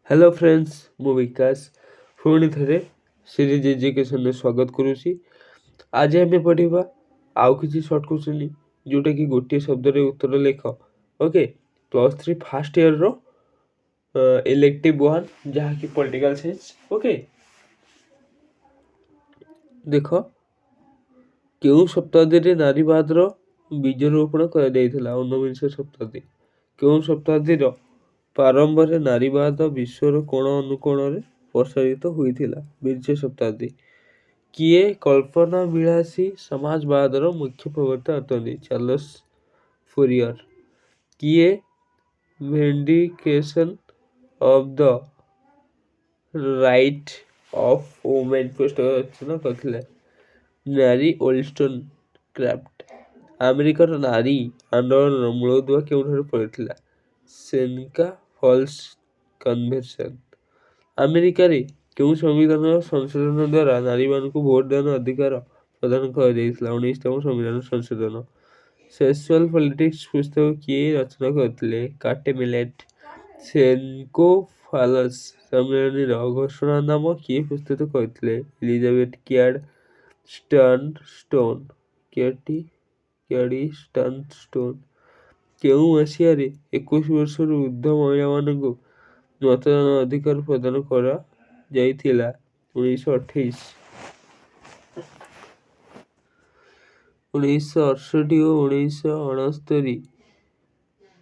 Hello friends, ମୁଁ ବିକାଶ ପୁଣି ଥରେ ସିରିଜ୍ ଏଜୁକେସନରେ ସ୍ୱାଗତ କରୁଛି। ଆଜି ଆମେ ପଢ଼ିବା ଆଉ କିଛି ସର୍ଟ କୋଶ୍ଚିନ୍ ଯେଉଁଟାକି ଗୋଟିଏ ଶବ୍ଦରେ ଉତ୍ତର ଲେଖ। ଓକେ, +3 ଫାର୍ଷ୍ଟ ଇୟର୍ର ଇଲେକ୍ଟିଭ୍ 1 ଯାହାକି ପଲିଟିକାଲ ସାଇନ୍ସ। ଓକେ, ଦେଖ କେଉଁ ଶତାବ୍ଦୀରେ ନାରୀବାଦର ବୀଜରୋପଣ କରାଯାଇଥିଲା? ଊନବିଂଶ ଶତାବ୍ଦୀ। କେଉଁ ଶତାବ୍ଦୀର ପ୍ରାରମ୍ଭରେ ନାରୀବାଦ ବିଶ୍ୱର କୋଣ ଅନୁକୋଣରେ ପ୍ରସାରିତ ହୋଇଥିଲା? ବିଂଶ ଶତାବ୍ଦୀ। କିଏ କଳ୍ପନା ବିଳାସୀ ସମାଜବାଦର ମୁଖ୍ୟ ପ୍ରବକ୍ତା ଅଟନ୍ତି? Charles Fourier. କିଏ vindication of the right of women ପୁସ୍ତକ ରଚନା କରିଥିଲେ? Mary Wollstonecraft. ଆମେରିକାର ନାରୀ ଆନ୍ଦୋଳନର ମୂଳଦୁଆ କେଉଁଠାରେ ପଡ଼ିଥିଲା? Seneca Falls Convention. ଆମେରିକାରେ କେଉଁ ସମ୍ବିଧାନର ସଂଶୋଧନ ଦ୍ୱାରା ନାରୀମାନଙ୍କୁ ଭୋଟଦାନ ଅଧିକାର ପ୍ରଦାନ କରାଯାଇଥିଲା? 19ତମ ସମ୍ବିଧାନ ସଂଶୋଧନ। ସେକ୍ସୁଆଲ ପଲିଟିକ୍ସ ପୁସ୍ତକ କିଏ ରଚନା କରିଥିଲେ? କାଟେ ମିଲେଟ। ସେନକୋଫାଲସ ସମ୍ମିଳନୀର ଘୋଷଣାନାମା କିଏ ପ୍ରସ୍ତୁତ କରିଥିଲେ? ଏଲିଜାବେଥ କ୍ୟାଡ୍ ଷ୍ଟର୍ନଷ୍ଟୋନ୍। କ୍ୟାଡି ଷ୍ଟର୍ନଷ୍ଟୋନ୍। କେଉଁ ମସିହାରେ 21 ବର୍ଷରୁ ଊର୍ଦ୍ଧ୍ୱ ମହିଳାମାନଙ୍କୁ ମତଦାନ ଅଧିକାର ପ୍ରଦାନ କରାଯାଇଥିଲା? 1928। 1968 ଓ 1969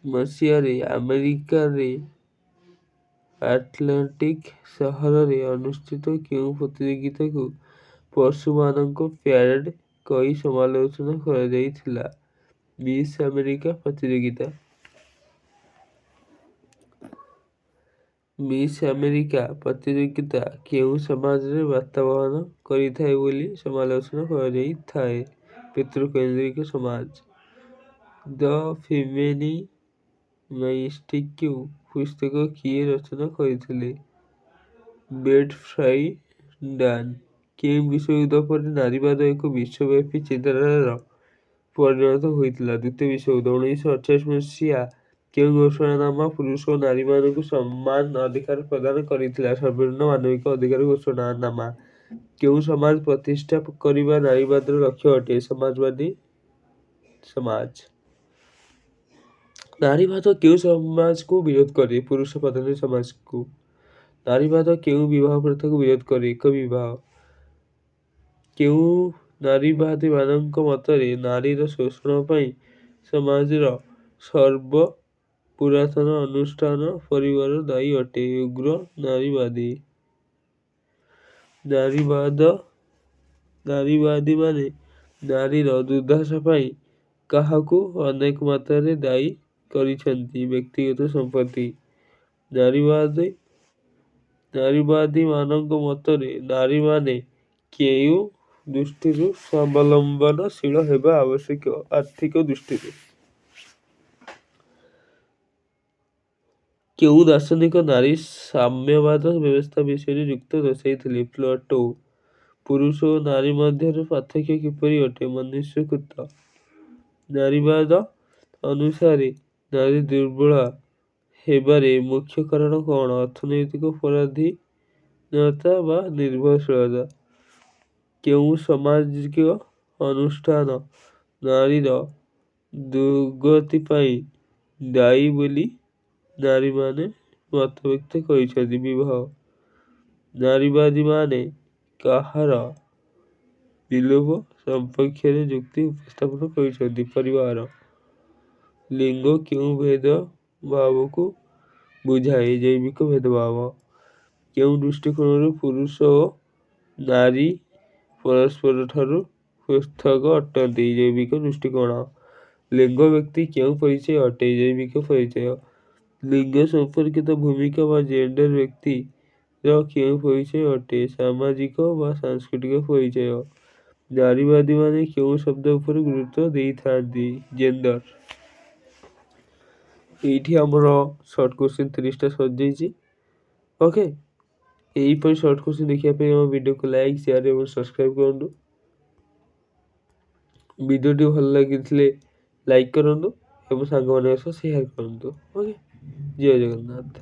ମସିହାରେ ଆମେରିକାରେ ଆଟଲାଣ୍ଟିକ୍ ସହରରେ ଅନୁଷ୍ଠିତ କେଉଁ ପ୍ରତିଯୋଗିତାକୁ ପଶୁମାନଙ୍କ ପ୍ୟାରେଡ୍ କହି ସମାଲୋଚନା କରାଯାଇଥିଲା? ମିସ୍ ଆମେରିକା ପ୍ରତିଯୋଗିତା। ମିସ୍ ଆମେରିକା ପ୍ରତିଯୋଗିତା କେଉଁ ସମାଜରେ ବାର୍ତ୍ତା ବହନ କରିଥାଏ ବୋଲି ସମାଲୋଚନା କରାଯାଇଥାଏ? ପିତୃକେନ୍ଦ୍ରିକ ସମାଜ। ଦ ଫେମିନିଷ୍ଟକୁ ପୁସ୍ତକ କିଏ ରଚନା କରିଥିଲେ? ବେଟ୍ ଫ୍ରାଇଡାନ୍। କେଉଁ ବିଶ୍ୱଯୁଦ୍ଧ ପରେ ନାରୀବାଦ ଏକ ବିଶ୍ୱବ୍ୟାପୀ ଚିନ୍ତାଧାରାର ପରିଣତ ହୋଇଥିଲା? ଦ୍ୱିତୀୟ ବିଶ୍ୱଯୁଦ୍ଧ। 1948 ମସିହା କେଉଁ ଘୋଷଣାନାମା ପୁରୁଷ ଓ ନାରୀମାନଙ୍କୁ ସମାନ ଅଧିକାର ପ୍ରଦାନ କରିଥିଲା? ସର୍ବନିମ୍ନ ମାନବିକ ଅଧିକାର ଘୋଷଣାନାମା। କେଉଁ ସମାଜ ପ୍ରତିଷ୍ଠା କରିବା ନାରୀବାଦର ଲକ୍ଷ୍ୟ ଅଟେ? ସମାଜବାଦୀ ସମାଜ। ନାରୀବାଦ କେଉଁ ସମାଜକୁ ବିରୋଧ କରେ? ପୁରୁଷ ପ୍ରଧାନ ସମାଜକୁ। ନାରୀବାଦ କେଉଁ ବିବାହ ପ୍ରଥାକୁ ବିରୋଧ କରେ? ଏକକ ବିବାହ। କେଉଁ ନାରୀବାଦୀମାନଙ୍କ ମତରେ ନାରୀର ଶୋଷଣ ପାଇଁ ସମାଜର ସର୍ବପୁରାତନ ଅନୁଷ୍ଠାନ ପରିବାର ଦାୟୀ ଅଟେ? ଉଗ୍ର ନାରୀବାଦୀ। ନାରୀବାଦୀମାନେ ନାରୀର ଦୁର୍ଦ୍ଦଶା ପାଇଁ କାହାକୁ ଅନେକ ମାତ୍ରାରେ ଦାୟୀ କରିଛନ୍ତି? ବ୍ୟକ୍ତିଗତ ସମ୍ପତ୍ତି। ନାରୀବାଦୀମାନଙ୍କ ମତରେ ନାରୀମାନେ କେଉଁ ଦୃଷ୍ଟିରୁ ସ୍ୱାବଲମ୍ବନଶୀଳ ହେବା ଆବଶ୍ୟକ? ଆର୍ଥିକ ଦୃଷ୍ଟିରୁ। କେଉଁ ଦାର୍ଶନିକ ନାରୀ ସାମ୍ୟବାଦ ବ୍ୟବସ୍ଥା ବିଷୟରେ ଯୁକ୍ତି ଦର୍ଶାଇଥିଲେ? ପ୍ଲେଟୋ। ପୁରୁଷ ଓ ନାରୀ ମଧ୍ୟରେ ପାର୍ଥକ୍ୟ କିପରି ଅଟେ? ମନୁଷ୍ୟକୃତ। ନାରୀବାଦ ଅନୁସାରେ ନାରୀ ଦୁର୍ବଳ ହେବାର ମୁଖ୍ୟ କାରଣ କ'ଣ? ଅର୍ଥନୈତିକ ପରାଧୀନତା ବା ନିର୍ଭରଶୀଳତା। କେଉଁ ସାମାଜିକ ଅନୁଷ୍ଠାନ ନାରୀର ଦୁର୍ଗତି ପାଇଁ ଦାୟୀ ବୋଲି ନାରୀମାନେ ମତବ୍ୟକ୍ତ କରିଛନ୍ତି? ବିବାହ। ନାରୀବାଦୀମାନେ କାହାର ବିଲୋପ ସପକ୍ଷରେ ଯୁକ୍ତି ଉପସ୍ଥାପନ କରିଛନ୍ତି? ପରିବାର। ଲିଙ୍ଗ କେଉଁ ଭେଦଭାବକୁ ବୁଝାଏ? ଜୈବିକ ଭେଦଭାବ। କେଉଁ ଦୃଷ୍ଟିକୋଣରୁ ପୁରୁଷ ଓ ନାରୀ ପରସ୍ପରଠାରୁ ପୃଥକ୍ ଅଟନ୍ତି? ଜୈବିକ ଦୃଷ୍ଟିକୋଣ। ଲିଙ୍ଗ ବ୍ୟକ୍ତି କେଉଁ ପରିଚୟ ଅଟେ? ଜୈବିକ ପରିଚୟ। ଲିଙ୍ଗ ସମ୍ପର୍କିତ ଭୂମିକା ବା ଜେଣ୍ଡର ବ୍ୟକ୍ତିର କେଉଁ ପରିଚୟ ଅଟେ? ସାମାଜିକ ବା ସାଂସ୍କୃତିକ ପରିଚୟ। ନାରୀବାଦୀମାନେ କେଉଁ ଶବ୍ଦ ଉପରେ ଗୁରୁତ୍ୱ ଦେଇଥାନ୍ତି? ଜେଣ୍ଡର। ଏଇଠି ଆମର ସର୍ଟ କୋଶ୍ଚିନ୍ 30ଟା ସରିଯାଇଛି। ଓକେ, ଏହିପରି ସର୍ଟ କୋଶ୍ଚିନ୍ ଦେଖିବା ପାଇଁ ଆମ ଭିଡ଼ିଓକୁ ଲାଇକ୍, ସେୟାର ଏବଂ ସବସ୍କ୍ରାଇବ୍ କରନ୍ତୁ। ଭିଡ଼ିଓଟି ଭଲ ଲାଗିଥିଲେ ଲାଇକ୍ କରନ୍ତୁ ଏବଂ ସାଙ୍ଗମାନଙ୍କ ସହ ସେୟାର କରନ୍ତୁ। ଓକେ, ଜୟ ଜଗନ୍ନାଥ।